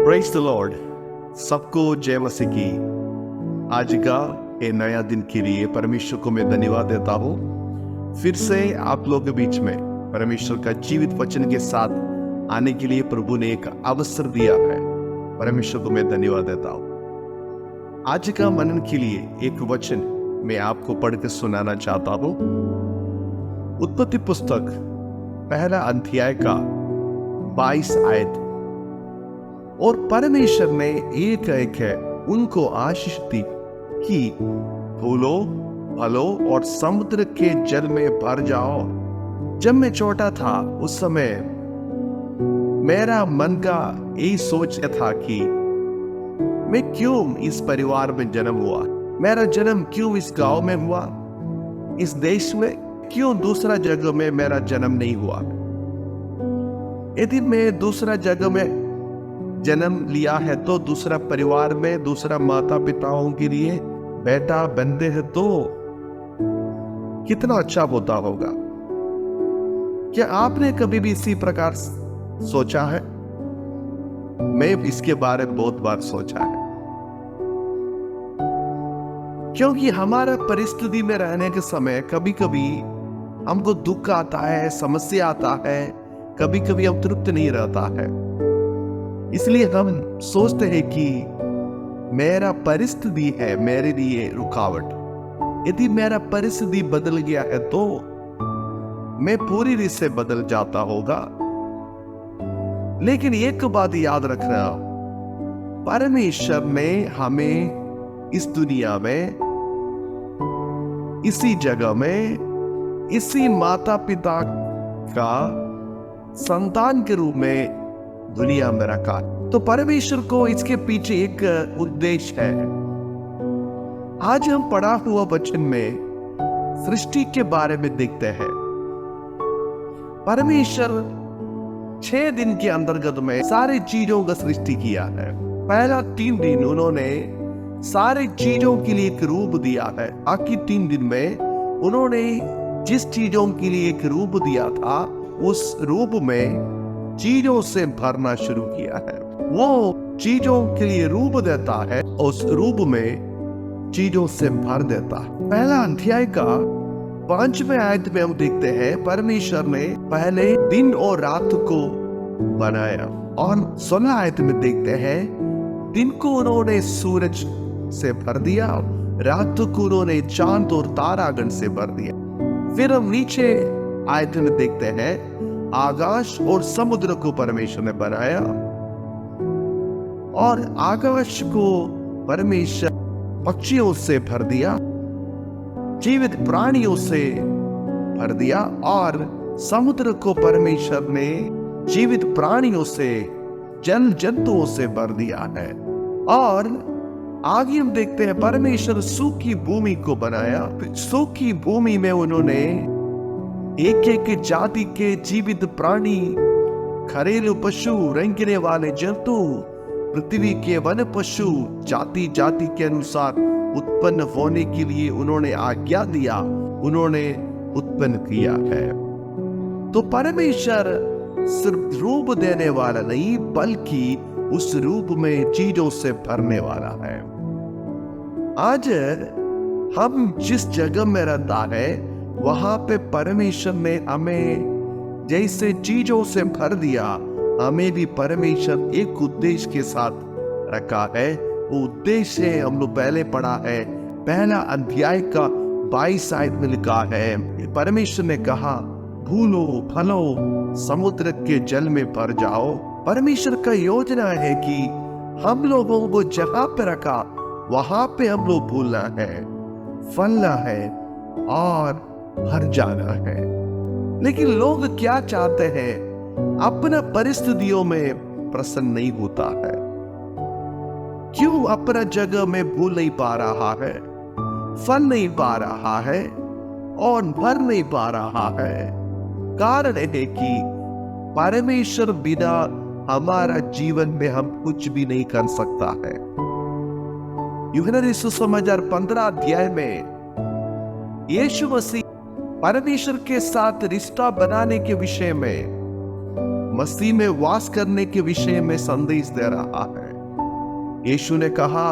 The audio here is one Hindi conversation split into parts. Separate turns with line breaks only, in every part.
Praise the Lord. सबको जय मसीह की। आज का ये नया दिन के लिए परमेश्वर को मैं धन्यवाद देता हूँ। फिर से आप लोगों के बीच में परमेश्वर का जीवित वचन के साथ आने के लिए प्रभु ने एक अवसर दिया है। परमेश्वर को मैं धन्यवाद देता हूँ। आज का मनन के लिए एक वचन मैं आपको पढ़ के सुनाना चाहता हूँ। उत्पत्ति पुस्तक पहला अध्याय का 22 आयत। और परमेश्वर ने एक है उनको आशीष दी कि फूलो फलो और समुद्र के जल में भर जाओ। जब मैं छोटा था उस समय मेरा मन का यही सोच था कि मैं क्यों इस परिवार में जन्म हुआ, मेरा जन्म क्यों इस गांव में हुआ, इस देश में क्यों दूसरा जगह में मेरा जन्म नहीं हुआ। यदि मैं दूसरा जगह में जन्म लिया है तो दूसरा परिवार में दूसरा माता पिताओं के लिए बेटा बनते हैं तो कितना अच्छा होता होगा। क्या आपने कभी भी इसी प्रकार सोचा है? मैं इसके बारे में बहुत बार सोचा है, क्योंकि हमारा परिस्थिति में रहने के समय कभी कभी हमको दुख आता है, समस्या आता है, कभी कभी हम तृप्त नहीं रहता है। इसलिए हम सोचते हैं कि मेरा परिस्थिति है मेरे लिए रुकावट। यदि मेरा परिस्थिति बदल गया है तो मैं पूरी रीत से बदल जाता होगा। लेकिन एक बात याद रखना, परमेश्वर ने हमें इस दुनिया में, इसी जगह में, इसी माता पिता का संतान के रूप में दुनिया में रखा। तो परमेश्वर को इसके पीछे एक उद्देश्य है। आज हम पढ़ा हुआ वचन में सृष्टि के बारे में देखते हैं। परमेश्वर 6 दिन के अंतर्गत में सारी चीजों का सृष्टि किया है। पहला 3 दिन उन्होंने सारी चीजों के लिए एक रूप दिया है। बाकी 3 दिन में उन्होंने जिस चीजों के लिए एक रूप दिया था उस रूप में चीजों से भरना शुरू किया है। वो चीजों के लिए रूप देता है, उस रूप में चीजों से भर देता है। पहला अध्याय का 5वें आयत में हम देखते हैं परमेश्वर ने पहले दिन और रात को बनाया। और 16 आयत में देखते हैं दिन को उन्होंने सूरज से भर दिया, रात को उन्होंने चांद और तारागण से भर दिया। फिर हम नीचे आयत में देखते हैं आकाश और समुद्र को परमेश्वर ने बनाया। और आकाश को परमेश्वर पक्षियों से भर दिया, जीवित प्राणियों से भर दिया। और समुद्र को परमेश्वर ने जीवित प्राणियों से, जल जंतुओं से भर दिया है। और आगे हम देखते हैं परमेश्वर सूखी भूमि को बनाया। सूखी भूमि में उन्होंने एक एक जाति के जीवित प्राणी, घरेलू पशु, रेंगने वाले जंतु, पृथ्वी के वन पशु जाति जाति के अनुसार उत्पन्न होने के लिए उन्होंने आज्ञा दिया, उन्होंने उत्पन्न किया है। तो परमेश्वर सिर्फ रूप देने वाला नहीं बल्कि उस रूप में चीजों से भरने वाला है। आज हम जिस जगह में रहता है वहां पे परमेश्वर ने हमें जैसे चीजों से भर दिया, हमें भी परमेश्वर एक उद्देश्य के साथ रखा है। वो उद्देश्य हम लोग पहले पढ़ा है। पहला अध्याय का 22 आयत में लिखा है परमेश्वर ने कहा फूलो फलो समुद्र के जल में भर जाओ। परमेश्वर का योजना है कि हम लोगों को जगह पे रखा, वहां पे हम लोग भूलना है, फलना है और भर जाना है। लेकिन लोग क्या चाहते हैं? अपना परिस्थितियों में प्रसन्न नहीं होता है। क्यों? अपना जगह में भूल नहीं पा रहा है, फल नहीं पा रहा है और भर नहीं पा रहा है। कारण है कि परमेश्वर बिना हमारा जीवन में हम कुछ भी नहीं कर सकता है। यूहन्ना सुसमाचार 15 अध्याय में यीशु मसीह परमेश्वर के साथ रिश्ता बनाने के विषय में मसीह में वास करने के विषय में संदेश दे रहा है। यीशु ने कहा,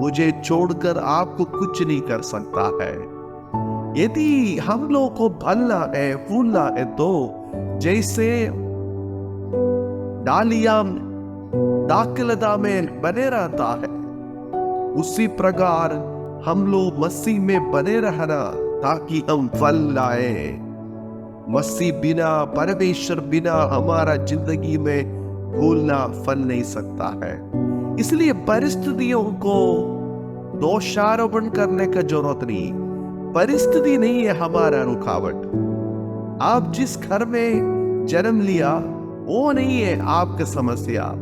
मुझे छोड़कर आपको कुछ नहीं कर सकता है। यदि हम लोग को फलना है, फूलना है, तो जैसे डालियां दाखलता में बने रहता है, उसी प्रकार हम लोग मसीह में बने रहना ताकि हम फल लाए। मसीह बिना, परमेश्वर बिना हमारा जिंदगी में फूलना फल नहीं सकता है। इसलिए परिस्थितियों को दोषारोपण करने का जरूरत नहीं। परिस्थिति नहीं है हमारा रुकावट। आप जिस घर में जन्म लिया वो नहीं है आपका समस्या।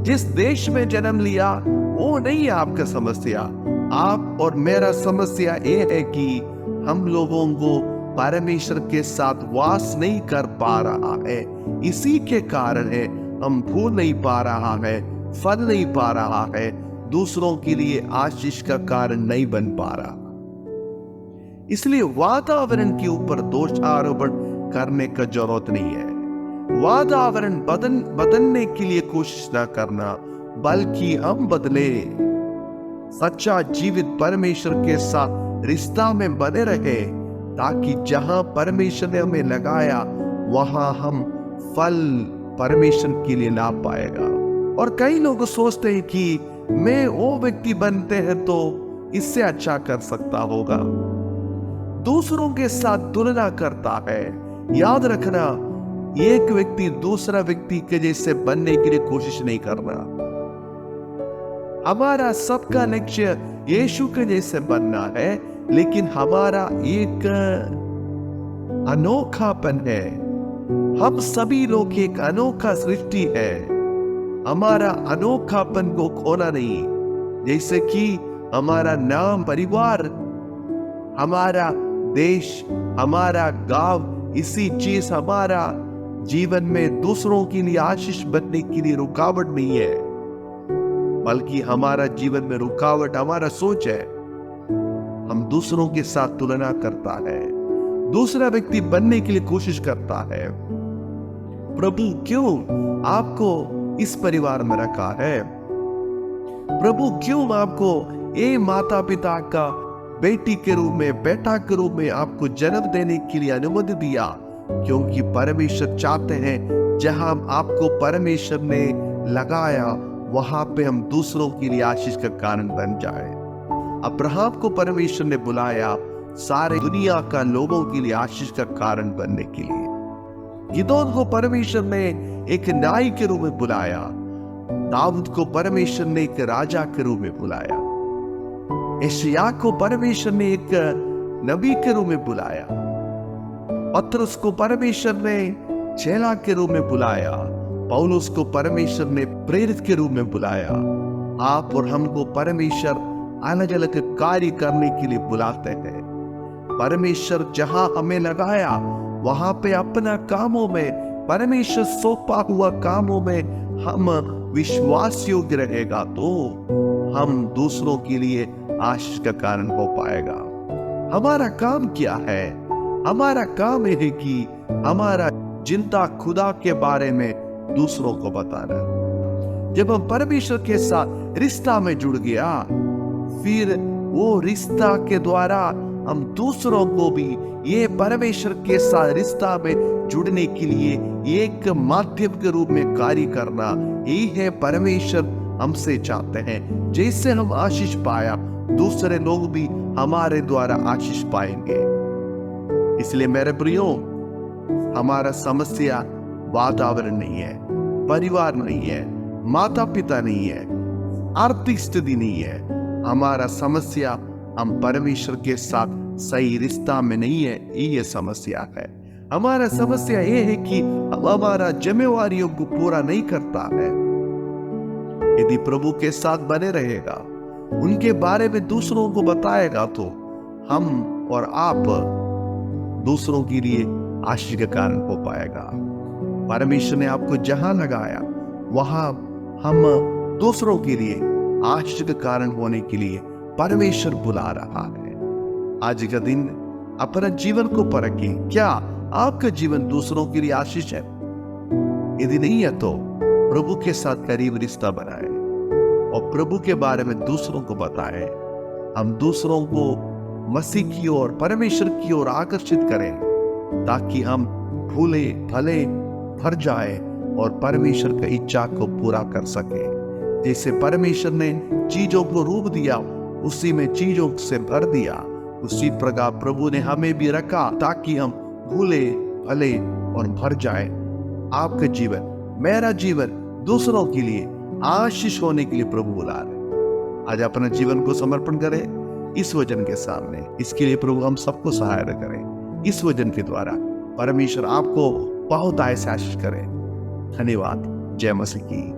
जिस देश में जन्म लिया वो नहीं है आपका समस्या। आप और मेरा समस्या ये है कि हम लोगों को परमेश्वर के साथ वास नहीं कर पा रहा है। इसी के कारण है हम फूल नहीं पा रहा है, फल नहीं पा रहा है, दूसरों के लिए आशीष का कारण नहीं बन पा रहा। इसलिए वातावरण के ऊपर दोषारोपण करने का जरूरत नहीं है। वातावरण बदलने के लिए कोशिश ना करना, बल्कि हम बदले। सच्चा जीवित परमेश्वर के साथ रिश्ता में बने रहे, ताकि जहां परमेश्वर ने हमें लगाया वहां हम फल परमेश्वर के लिए ला पाएगा। और कई लोग सोचते हैं कि मैं वो व्यक्ति बनते हैं तो इससे अच्छा कर सकता होगा। दूसरों के साथ तुलना करता है। याद रखना, एक व्यक्ति दूसरा व्यक्ति के जैसे बनने के लिए कोशिश नहीं करना। हमारा सबका लक्ष्य यीशु के जैसे बनना है, लेकिन हमारा एक अनोखापन है। हम सभी लोग एक अनोखा सृष्टि है। हमारा अनोखापन को खोना नहीं। जैसे कि हमारा नाम, परिवार, हमारा देश, हमारा गांव, इसी चीज हमारा जीवन में दूसरों के लिए आशीष बनने के लिए रुकावट नहीं है, बल्कि हमारा जीवन में रुकावट हमारा सोच है। हम दूसरों के साथ तुलना करता है, दूसरा व्यक्ति बनने के लिए कोशिश करता है। प्रभु क्यों आपको इस परिवार में रखा है? प्रभु क्यों आपको ये माता पिता का बेटी के रूप में, बेटा के रूप में आपको जन्म देने के लिए अनुमति दिया? क्योंकि परमेश्वर चाहते हैं जहां आपको परमेश्वर ने लगाया वहां पे हम दूसरों के लिए आशीष का कारण बन जाए। अब्राहम को परमेश्वर ने बुलाया सारे दुनिया का लोगों के लिए आशीष का कारण बनने के लिए। गिदोन को परमेश्वर ने एक नाई के रूप में बुलाया। दाऊद को परमेश्वर ने एक राजा के रूप में बुलाया। यशायाह को परमेश्वर ने एक नबी के रूप में बुलाया। पतरस को परमेश्वर ने चेला के रूप में बुलाया। पौलुस को परमेश्वर ने प्रेरित के रूप में बुलाया। आप और हमको परमेश्वर अलग अलग कार्य करने के लिए बुलाते हैं। परमेश्वर जहां हमें लगाया वहां पे अपना कामों में, परमेश्वर सौंपा हुआ कामों में हम विश्वास योग्य रहेगा तो हम दूसरों के लिए आशीष का कारण हो पाएगा। हमारा काम क्या है? हमारा काम यह है कि हमारा जिंदा खुदा के बारे में दूसरों को बताना। जब हम परमेश्वर के साथ रिश्ता में जुड़ गया, फिर वो रिश्ता के द्वारा हम दूसरों को भी ये परमेश्वर के साथ रिश्ता में जुड़ने के लिए एक माध्यम के रूप में कार्य करना, यही है परमेश्वर हमसे चाहते हैं। जैसे हम आशीष पाया, दूसरे लोग भी हमारे द्वारा आशीष पाएंगे। इसलिए मेरे प्रियो, हमारा समस्या वातावरण नहीं है, परिवार नहीं है, माता पिता नहीं है, आर्थिक स्थिति नहीं है। हमारा समस्या हम परमेश्वर के साथ सही रिश्ता में नहीं है, ये समस्या है। हमारा समस्या ये है कि हम हमारा जिम्मेवारियों को पूरा नहीं करता है। यदि प्रभु के साथ बने रहेगा, उनके बारे में दूसरों को बताएगा, तो हम और आप दूसरों के लिए आशीष का कारण हो पाएगा। परमेश्वर ने आपको जहां लगाया वहां हम दूसरों के लिए आशीष का कारण होने के लिए परमेश्वर बुला रहा है। आज का दिन अपना जीवन को परखें। क्या आपका जीवन दूसरों के लिए आशीष है? यदि नहीं है तो प्रभु के साथ करीब रिश्ता बनाए और प्रभु के बारे में दूसरों को बताएं। हम दूसरों को मसीह की ओर, परमेश्वर की ओर आकर्षित करें ताकि हम भूले भले भर जाए और परमेश्वर की इच्छा को पूरा कर सके। जैसे परमेश्वर ने चीजों को रूप दिया, उसी में चीजों से भर दिया, उसी प्रकार प्रभु ने हमें भी रखा ताकि हम भूले भले और भर जाए। आपका जीवन, मेरा जीवन दूसरों के लिए आशीष होने के लिए प्रभु बुला रहे। आज अपने जीवन को समर्पण करें इस वचन के सामने। इसके लिए प्रभु हम सबको सहायता करें। इस वचन के द्वारा परमेश्वर आपको बहुत ऐसे आशीष करें। धन्यवाद। जय मसीह की।